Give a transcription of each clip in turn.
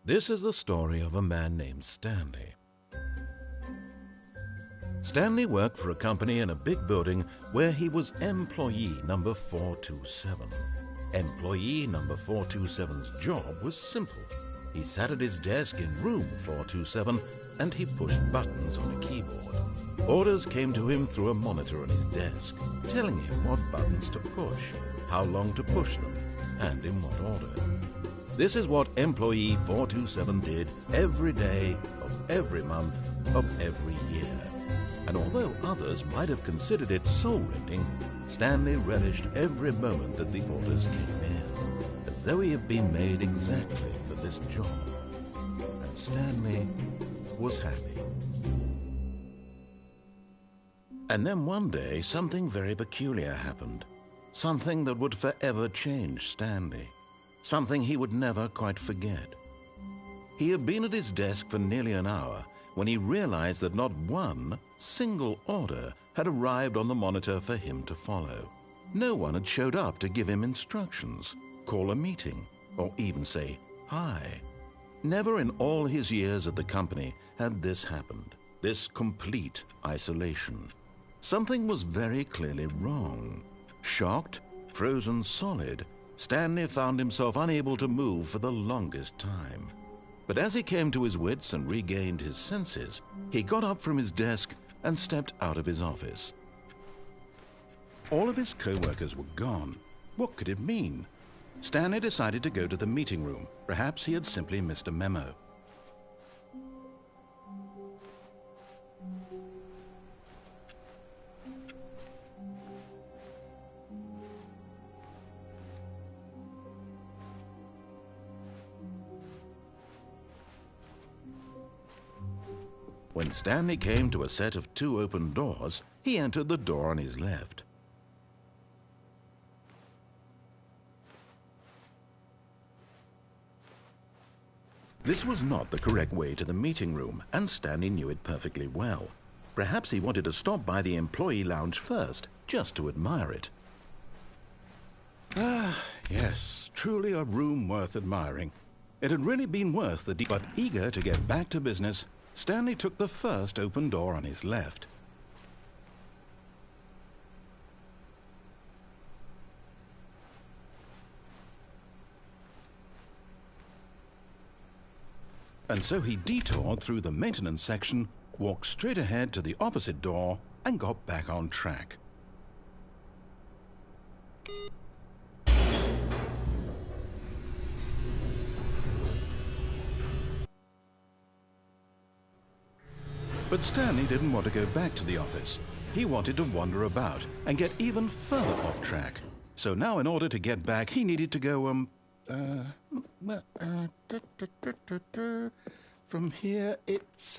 This is the story of a man named Stanley. Stanley worked for a company in a big building where he was employee number 427. Employee number 427's job was simple. He sat at his desk in room 427 and he pushed buttons on a keyboard. Orders came to him through a monitor on his desk, telling him what buttons to push, how long to push them, and in what order. This is what employee 427 did every day of every month of every year. And although others might have considered it soul-rending, Stanley relished every moment that the orders came in, as though he had been made exactly for this job. And Stanley was happy. And then one day, something very peculiar happened. Something that would forever change Stanley. Something he would never quite forget. He had been at his desk for nearly an hour when he realized that not one single order had arrived on the monitor for him to follow. No one had showed up to give him instructions, call a meeting, or even say hi. Never in all his years at the company had this happened, this complete isolation. Something was very clearly wrong. Shocked, frozen solid, Stanley found himself unable to move for the longest time. But as he came to his wits and regained his senses, he got up from his desk and stepped out of his office. All of his co-workers were gone. What could it mean? Stanley decided to go to the meeting room. Perhaps he had simply missed a memo. When Stanley came to a set of 2 open doors, he entered the door on his left. This was not the correct way to the meeting room, and Stanley knew it perfectly well. Perhaps he wanted to stop by the employee lounge first, just to admire it. Ah, yes, truly a room worth admiring. It had really been worth the but eager to get back to business, Stanley took the first open door on his left. And so he detoured through the maintenance section, walked straight ahead to the opposite door, and got back on track. But Stanley didn't want to go back to the office. He wanted to wander about and get even further off track. So now in order to get back, he needed to go, from here it's,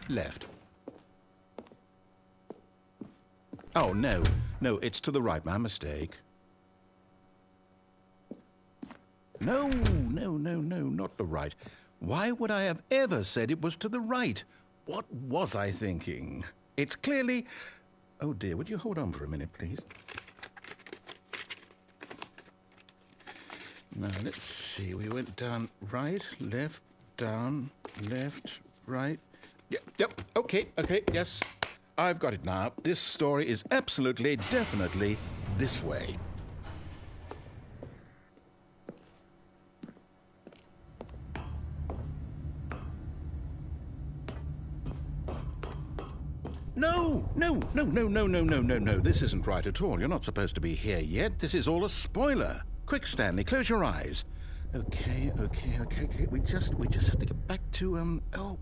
left. Oh, no, it's to the right, my mistake. No, not the right. Why would I have ever said it was to the right? What was I thinking? It's clearly... Oh dear, would you hold on for a minute, please? Now, let's see. We went down right, left, down, left, right. Yep, okay, yes. I've got it now. This story is absolutely, definitely this way. No. This isn't right at all. You're not supposed to be here yet. This is all a spoiler. Quick, Stanley, close your eyes. Okay. We just have to get back to, oh,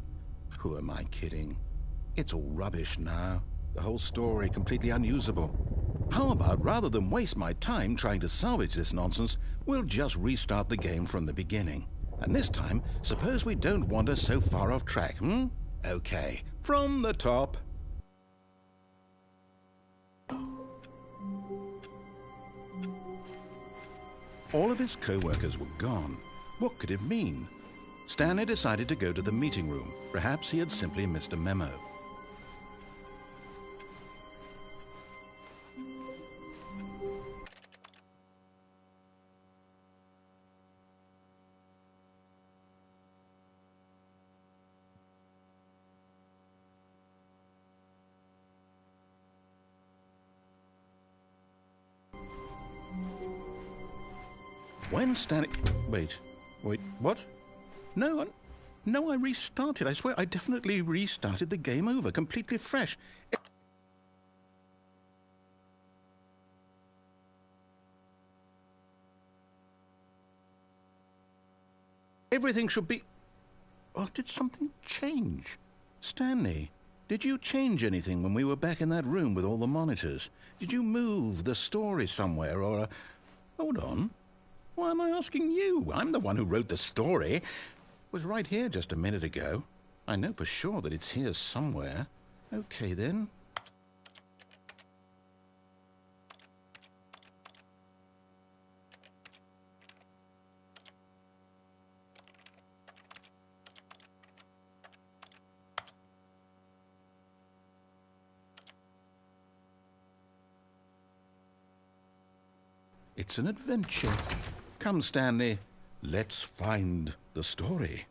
who am I kidding? It's all rubbish now. The whole story completely unusable. How about, rather than waste my time trying to salvage this nonsense, we'll just restart the game from the beginning. And this time, suppose we don't wander so far off track, Okay, from the top. All of his co-workers were gone. What could it mean? Stanley decided to go to the meeting room. Perhaps he had simply missed a memo. When Stanley... Wait, what? No, no, I restarted. I swear I definitely restarted the game over, completely fresh. Everything should be... Oh, did something change? Stanley, did you change anything when we were back in that room with all the monitors? Did you move the story somewhere or... Hold on. Why am I asking you? I'm the one who wrote the story. It was right here just a minute ago. I know for sure that it's here somewhere. Okay, then. It's an adventure. Come, Stanley, let's find the story.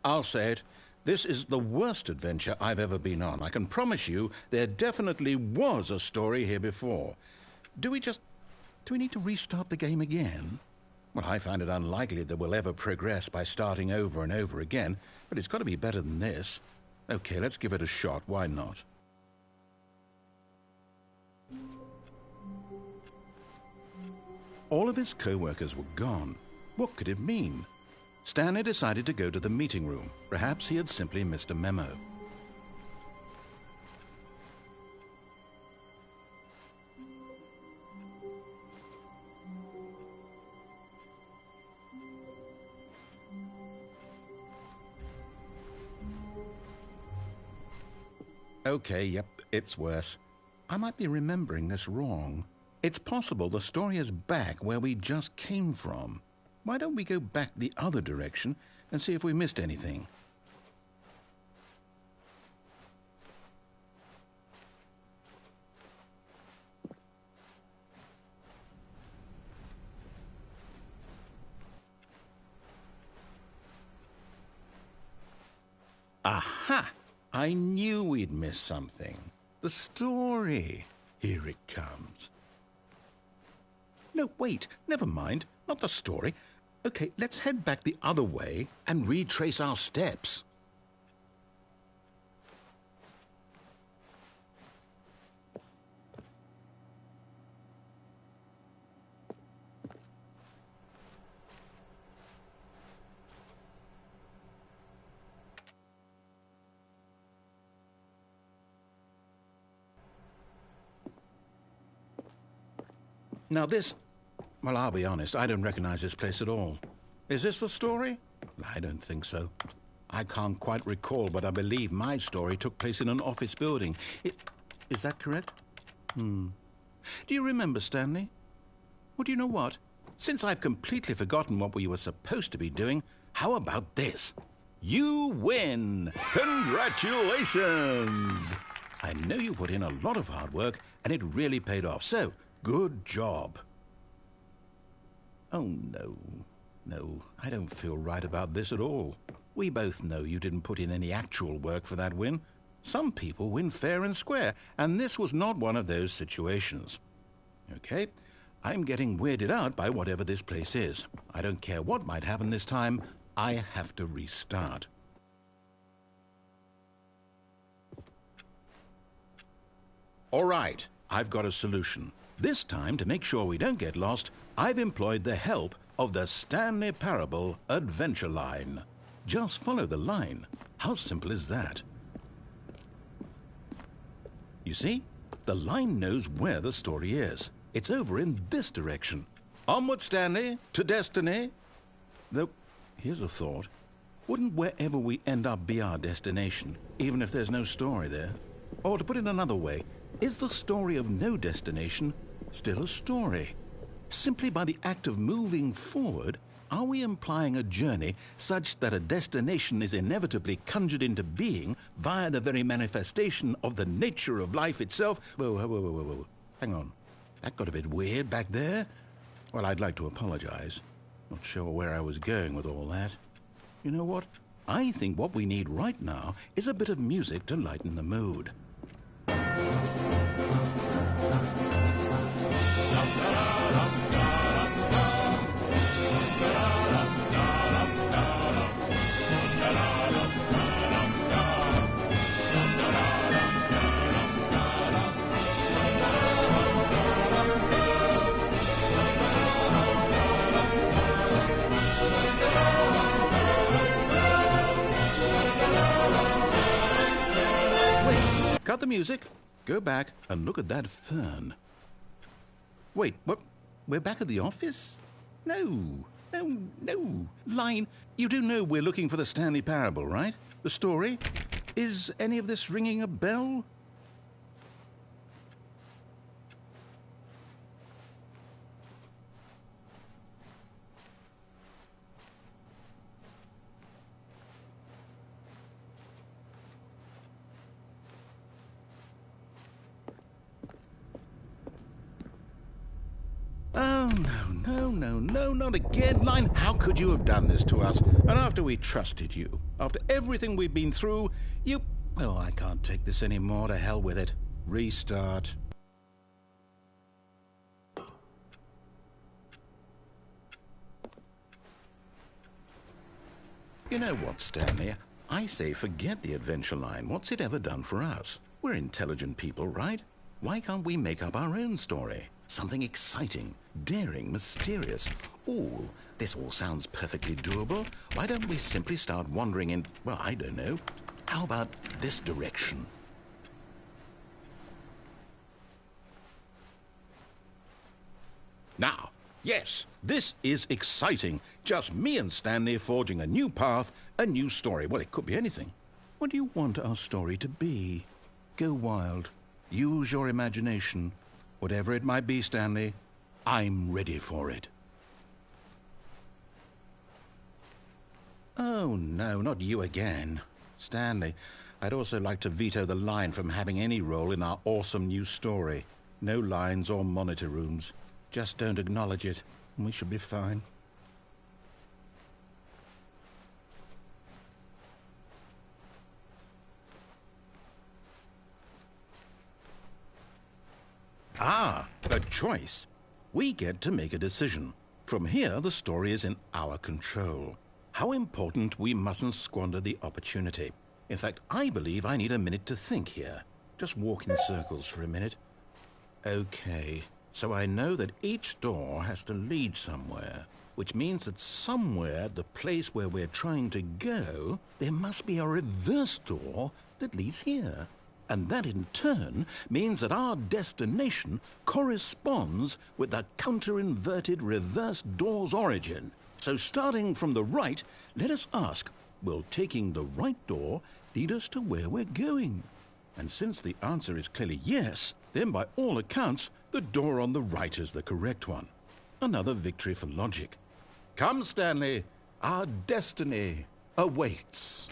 I'll say it. This is the worst adventure I've ever been on. I can promise you there definitely was a story here before. Do we need to restart the game again? Well, I find it unlikely that we'll ever progress by starting over and over again, but it's got to be better than this. Okay, let's give it a shot. Why not? All of his co-workers were gone. What could it mean? Stanley decided to go to the meeting room. Perhaps he had simply missed a memo. Okay, yep, it's worse. I might be remembering this wrong. It's possible the story is back where we just came from. Why don't we go back the other direction and see if we missed anything? Aha! I knew we'd miss something. The story. Here it comes. No, wait, never mind. Not the story. Okay, let's head back the other way and retrace our steps. Now this... Well, I'll be honest, I don't recognize this place at all. Is this the story? I don't think so. I can't quite recall, but I believe my story took place in an office building. Is that correct? Do you remember, Stanley? Well, do you know what? Since I've completely forgotten what we were supposed to be doing, how about this? You win! Congratulations! I know you put in a lot of hard work, and it really paid off, so good job. Oh, no. No, I don't feel right about this at all. We both know you didn't put in any actual work for that win. Some people win fair and square, and this was not one of those situations. Okay, I'm getting weirded out by whatever this place is. I don't care what might happen this time. I have to restart. All right, I've got a solution. This time, to make sure we don't get lost, I've employed the help of the Stanley Parable Adventure Line. Just follow the line. How simple is that? You see, the line knows where the story is. It's over in this direction. Onward, Stanley, to destiny. Though, here's a thought. Wouldn't wherever we end up be our destination, even if there's no story there? Or to put it another way, is the story of no destination still a story? Simply by the act of moving forward, are we implying a journey such that a destination is inevitably conjured into being via the very manifestation of the nature of life itself? Whoa. Hang on. That got a bit weird back there. Well, I'd like to apologize. Not sure where I was going with all that. You know what? I think what we need right now is a bit of music to lighten the mood. Cut the music, go back and look at that fern. Wait, what? We're back at the office? No. Line, you do know we're looking for the Stanley Parable, right? The story? Is any of this ringing a bell? Oh, no, not again, Line. How could you have done this to us? And after we trusted you, after everything we've been through, you... Oh, I can't take this anymore. To hell with it. Restart. You know what, Stanley? I say forget the adventure line. What's it ever done for us? We're intelligent people, right? Why can't we make up our own story? Something exciting, daring, mysterious. Ooh, this all sounds perfectly doable. Why don't we simply start wandering in, well, I don't know. How about this direction? Now, yes, this is exciting. Just me and Stanley forging a new path, a new story. Well, it could be anything. What do you want our story to be? Go wild. Use your imagination. Whatever it might be, Stanley, I'm ready for it. Oh, no, not you again. Stanley, I'd also like to veto the line from having any role in our awesome new story. No lines or monitor rooms. Just don't acknowledge it, and we should be fine. Ah, a choice. We get to make a decision. From here, the story is in our control. How important we mustn't squander the opportunity. In fact, I believe I need a minute to think here. Just walk in circles for a minute. Okay, so I know that each door has to lead somewhere, which means that somewhere, the place where we're trying to go, there must be a reverse door that leads here. And that in turn means that our destination corresponds with the counter-inverted reverse door's origin. So starting from the right, let us ask, will taking the right door lead us to where we're going? And since the answer is clearly yes, then by all accounts, the door on the right is the correct one. Another victory for logic. Come, Stanley, our destiny awaits.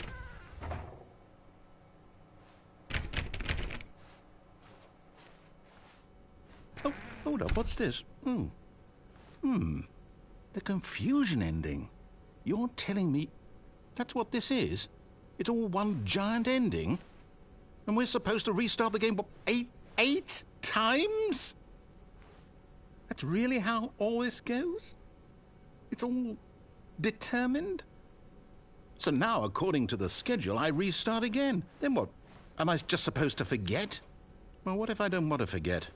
Oh, hold up, what's this? The confusion ending. You're telling me that's what this is? It's all one giant ending? And we're supposed to restart the game, what, eight times? That's really how all this goes? It's all determined? So now, according to the schedule, I restart again. Then what? Am I just supposed to forget? Well, what if I don't want to forget?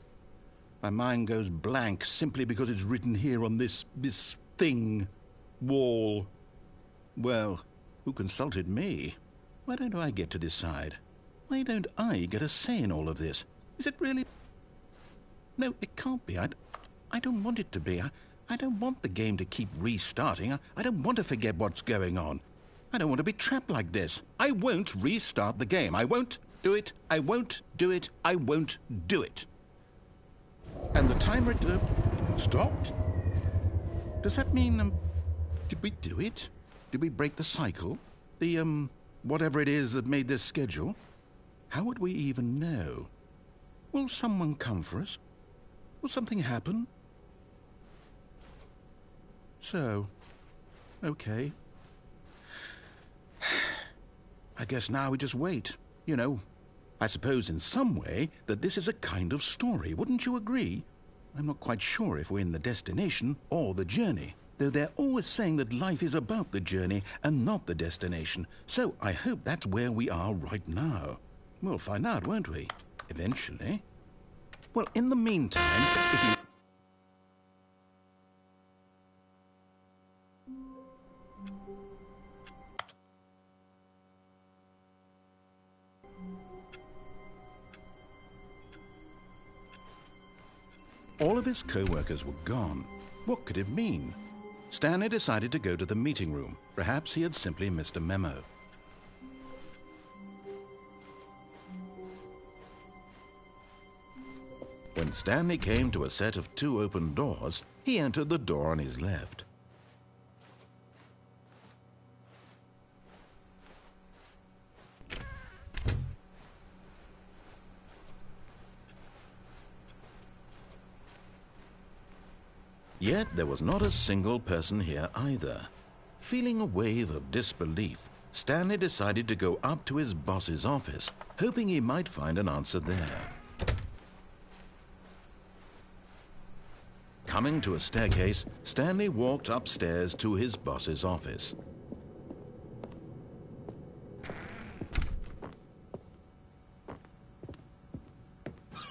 My mind goes blank simply because it's written here on this thing, wall. Well, who consulted me? Why don't I get to decide? Why don't I get a say in all of this? Is it really? No, it can't be. I don't want it to be. I don't want the game to keep restarting. I don't want to forget what's going on. I don't want to be trapped like this. I won't restart the game. I won't do it. I won't do it. I won't do it. And the timer stopped? Does that mean, did we do it? Did we break the cycle? The, whatever it is that made this schedule? How would we even know? Will someone come for us? Will something happen? So, okay. I guess now we just wait, you know. I suppose in some way that this is a kind of story, wouldn't you agree? I'm not quite sure if we're in the destination or the journey, though they're always saying that life is about the journey and not the destination, so I hope that's where we are right now. We'll find out, won't we? Eventually. Well, in the meantime, if you... All of his co-workers were gone. What could it mean? Stanley decided to go to the meeting room. Perhaps he had simply missed a memo. When Stanley came to a set of 2 open doors, he entered the door on his left. Yet there was not a single person here either. Feeling a wave of disbelief, Stanley decided to go up to his boss's office, hoping he might find an answer there. Coming to a staircase, Stanley walked upstairs to his boss's office.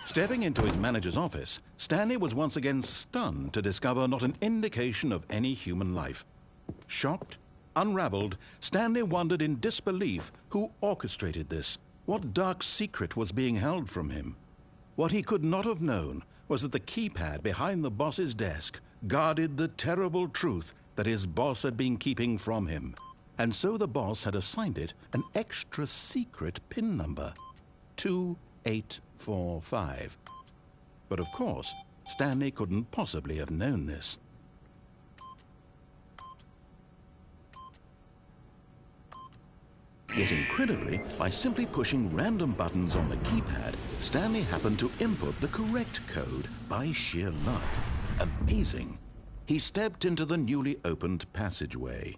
Stepping into his manager's office, Stanley was once again stunned to discover not an indication of any human life. Shocked, unraveled, Stanley wondered in disbelief who orchestrated this. What dark secret was being held from him? What he could not have known was that the keypad behind the boss's desk guarded the terrible truth that his boss had been keeping from him. And so the boss had assigned it an extra secret PIN number, 2845. But of course, Stanley couldn't possibly have known this. Yet incredibly, by simply pushing random buttons on the keypad, Stanley happened to input the correct code by sheer luck. Amazing. He stepped into the newly opened passageway.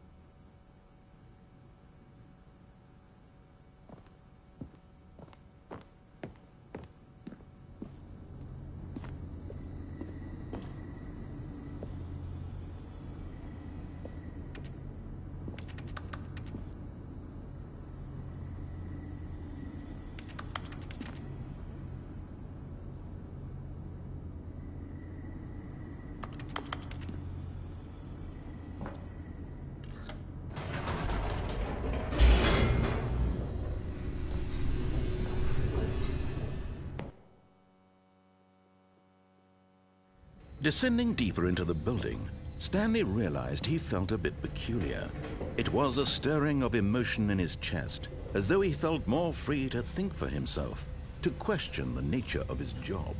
Descending deeper into the building, Stanley realized he felt a bit peculiar. It was a stirring of emotion in his chest, as though he felt more free to think for himself, to question the nature of his job.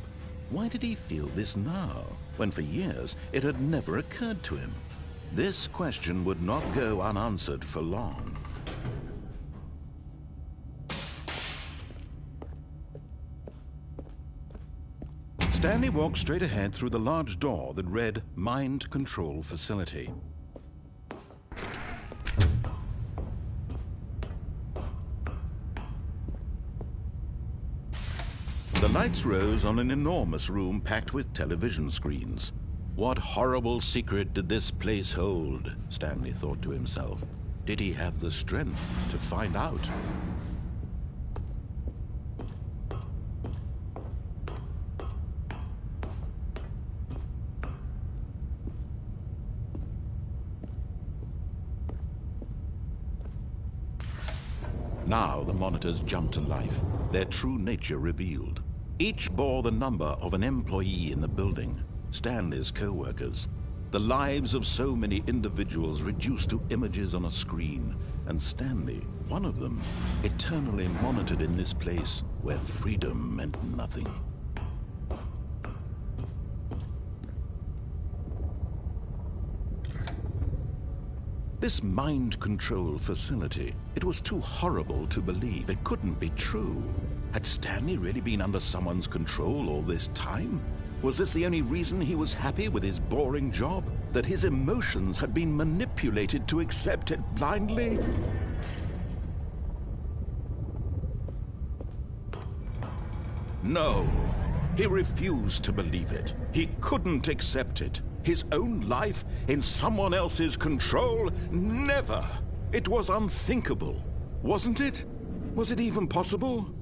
Why did he feel this now, when for years it had never occurred to him? This question would not go unanswered for long. Stanley walked straight ahead through the large door that read Mind Control Facility. The lights rose on an enormous room packed with television screens. What horrible secret did this place hold? Stanley thought to himself. Did he have the strength to find out? Now the monitors jumped to life, their true nature revealed. Each bore the number of an employee in the building, Stanley's co-workers. The lives of so many individuals reduced to images on a screen, and Stanley, one of them, eternally monitored in this place where freedom meant nothing. This mind control facility, it was too horrible to believe. It couldn't be true. Had Stanley really been under someone's control all this time? Was this the only reason he was happy with his boring job? That his emotions had been manipulated to accept it blindly? No, he refused to believe it. He couldn't accept it. His own life in someone else's control? Never! It was unthinkable, wasn't it? Was it even possible?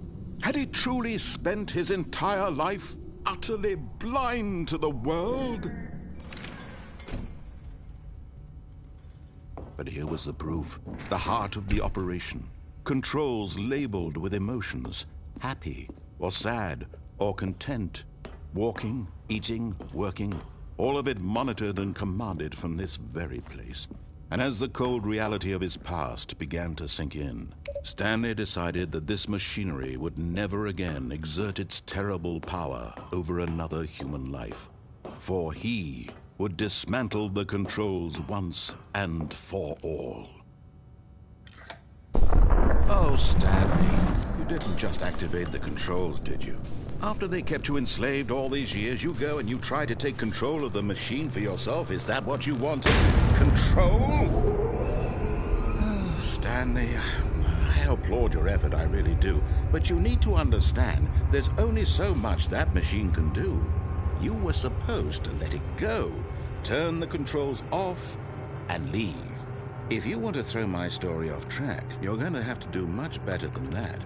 Had he truly spent his entire life utterly blind to the world? But here was the proof, the heart of the operation. Controls labeled with emotions, happy or sad or content, walking, eating, working, all of it monitored and commanded from this very place. And as the cold reality of his past began to sink in, Stanley decided that this machinery would never again exert its terrible power over another human life. For he would dismantle the controls once and for all. Oh, Stanley, you didn't just activate the controls, did you? After they kept you enslaved all these years, you go and you try to take control of the machine for yourself. Is that what you wanted? Control? Oh, Stanley, I applaud your effort, I really do. But you need to understand, there's only so much that machine can do. You were supposed to let it go, turn the controls off, and leave. If you want to throw my story off track, you're going to have to do much better than that.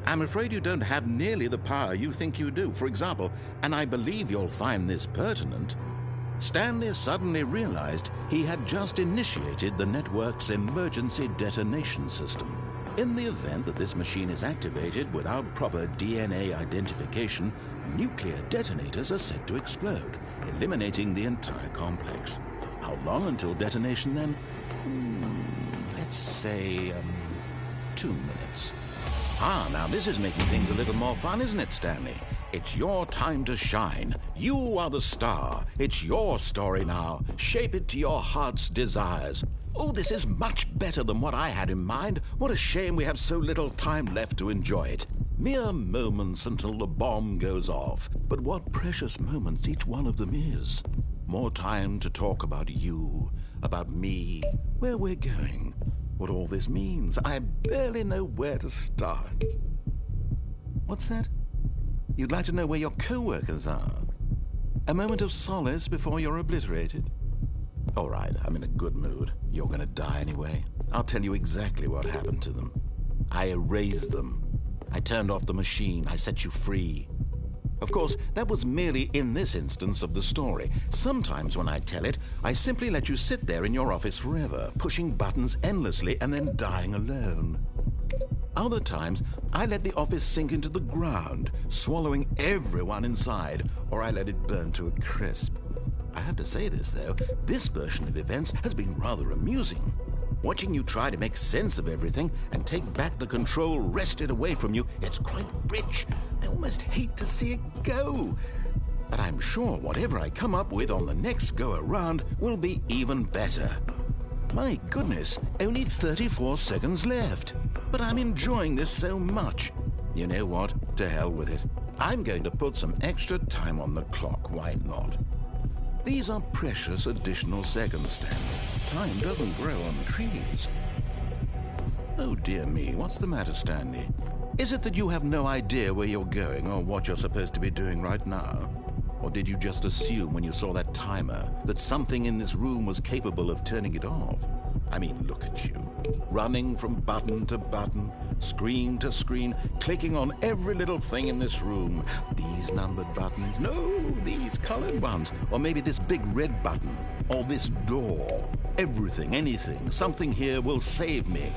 I'm afraid you don't have nearly the power you think you do. For example, and I believe you'll find this pertinent, Stanley suddenly realized he had just initiated the network's emergency detonation system. In the event that this machine is activated without proper DNA identification, nuclear detonators are said to explode, eliminating the entire complex. How long until detonation then? Let's say, 2 minutes. Ah, now this is making things a little more fun, isn't it, Stanley? It's your time to shine. You are the star. It's your story now. Shape it to your heart's desires. Oh, this is much better than what I had in mind. What a shame we have so little time left to enjoy it. Mere moments until the bomb goes off. But what precious moments each one of them is. More time to talk about you, about me, where we're going, what all this means. I barely know where to start. What's that? You'd like to know where your co-workers are? A moment of solace before you're obliterated? All right, I'm in a good mood. You're gonna die anyway. I'll tell you exactly what happened to them. I erased them. I turned off the machine. I set you free. Of course, that was merely in this instance of the story. Sometimes when I tell it, I simply let you sit there in your office forever, pushing buttons endlessly and then dying alone. Other times, I let the office sink into the ground, swallowing everyone inside, or I let it burn to a crisp. I have to say this, though, this version of events has been rather amusing. Watching you try to make sense of everything and take back the control wrested away from you, it's quite rich. I almost hate to see it go. But I'm sure whatever I come up with on the next go-around will be even better. My goodness, only 34 seconds left. But I'm enjoying this so much. You know what? To hell with it. I'm going to put some extra time on the clock, why not? These are precious additional seconds, Stanley. Time doesn't grow on trees. Oh dear me, what's the matter, Stanley? Is it that you have no idea where you're going or what you're supposed to be doing right now? Or did you just assume when you saw that timer that something in this room was capable of turning it off? I mean, look at you. Running from button to button, screen to screen, clicking on every little thing in this room. These numbered buttons, no, these colored ones. Or maybe this big red button, or this door. Everything, anything, something here will save me.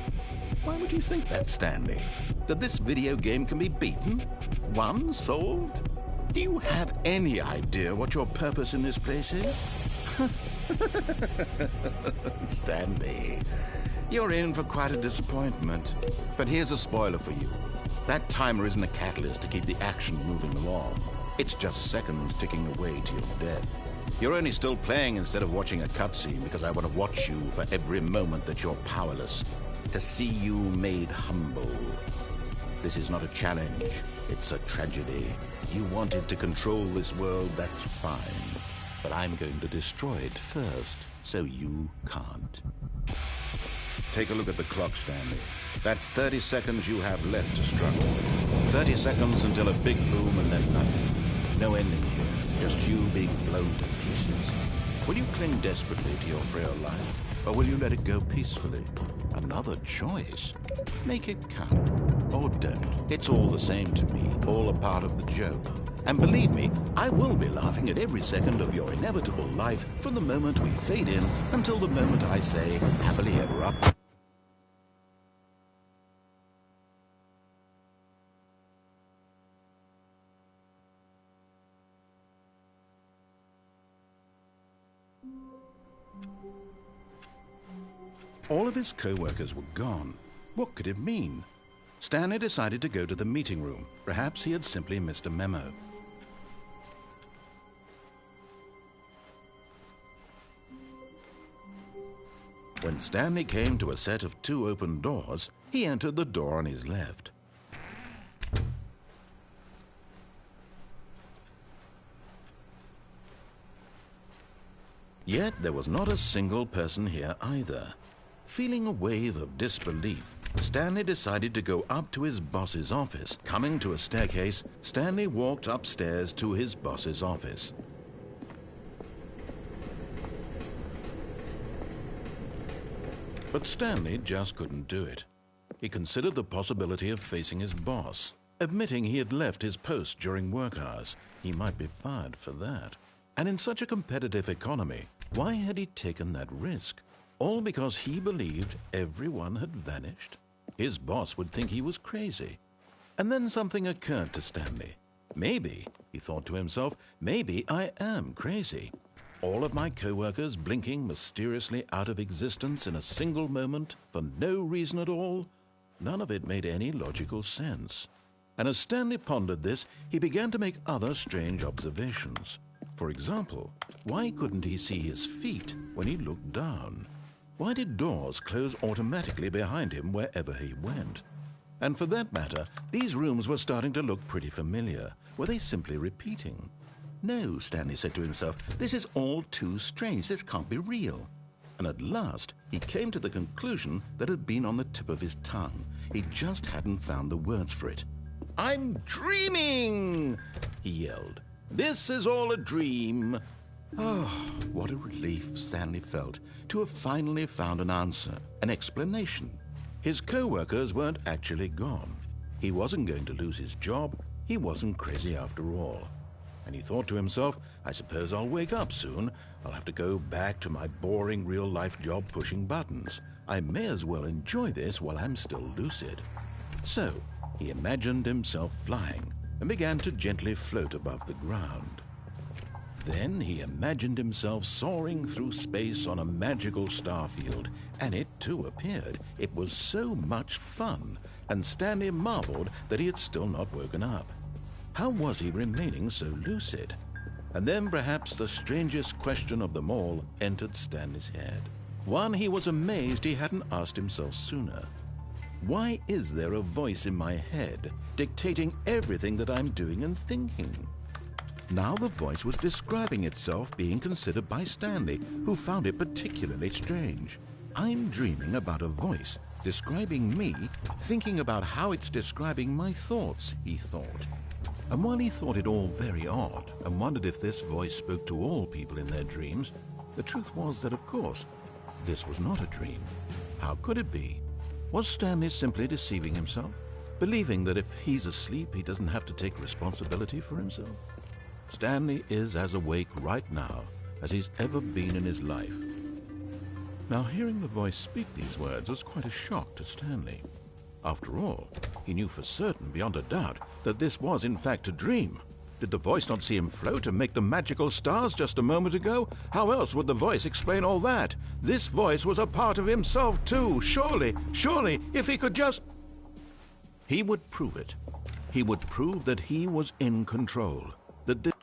Why would you think that, Stanley? That this video game can be beaten? Won? Solved? Do you have any idea what your purpose in this place is? Stanley, you're in for quite a disappointment. But here's a spoiler for you. That timer isn't a catalyst to keep the action moving along. It's just seconds ticking away to your death. You're only still playing instead of watching a cutscene because I want to watch you for every moment that you're powerless. To see you made humble. This is not a challenge, it's a tragedy. You wanted to control this world, that's fine. But I'm going to destroy it first, so you can't. Take a look at the clock, Stanley. That's 30 seconds you have left to struggle. 30 seconds until a big boom and then nothing. No ending here, just you being blown to pieces. Will you cling desperately to your frail life, or will you let it go peacefully? Another choice. Make it count, or don't. It's all the same to me, all a part of the joke. And believe me, I will be laughing at every second of your inevitable life from the moment we fade in until the moment I say, happily ever after. All of his co-workers were gone. What could it mean? Stanley decided to go to the meeting room. Perhaps he had simply missed a memo. When Stanley came to a set of 2 open doors, he entered the door on his left. Yet there was not a single person here either. Feeling a wave of disbelief, Stanley decided to go up to his boss's office. Coming to a staircase, Stanley walked upstairs to his boss's office. But Stanley just couldn't do it. He considered the possibility of facing his boss. Admitting he had left his post during work hours, he might be fired for that. And in such a competitive economy, why had he taken that risk? All because he believed everyone had vanished? His boss would think he was crazy. And then something occurred to Stanley. Maybe, he thought to himself, maybe I am crazy. All of my co-workers blinking mysteriously out of existence in a single moment for no reason at all? None of it made any logical sense. And as Stanley pondered this, he began to make other strange observations. For example, why couldn't he see his feet when he looked down? Why did doors close automatically behind him wherever he went? And for that matter, these rooms were starting to look pretty familiar. Were they simply repeating? No, Stanley said to himself, this is all too strange. This can't be real. And at last, he came to the conclusion that had been on the tip of his tongue. He just hadn't found the words for it. I'm dreaming, he yelled. This is all a dream. Oh, what a relief Stanley felt to have finally found an answer, an explanation. His co-workers weren't actually gone. He wasn't going to lose his job. He wasn't crazy after all. And he thought to himself, I suppose I'll wake up soon. I'll have to go back to my boring real-life job pushing buttons. I may as well enjoy this while I'm still lucid. So, he imagined himself flying and began to gently float above the ground. Then he imagined himself soaring through space on a magical starfield, and it too appeared. It was so much fun, and Stanley marveled that he had still not woken up. How was he remaining so lucid? And then perhaps the strangest question of them all entered Stanley's head. One he was amazed he hadn't asked himself sooner. Why is there a voice in my head dictating everything that I'm doing and thinking? Now the voice was describing itself being considered by Stanley, who found it particularly strange. I'm dreaming about a voice describing me, thinking about how it's describing my thoughts, he thought. And while he thought it all very odd and wondered if this voice spoke to all people in their dreams, the truth was that, of course, this was not a dream. How could it be? Was Stanley simply deceiving himself, believing that if he's asleep, he doesn't have to take responsibility for himself? Stanley is as awake right now as he's ever been in his life. Now, hearing the voice speak these words was quite a shock to Stanley. After all, he knew for certain, beyond a doubt, that this was in fact a dream. Did the voice not see him float and make the magical stars just a moment ago? How else would the voice explain all that? This voice was a part of himself too. Surely, if he could just... He would prove it. He would prove that he was in control. That this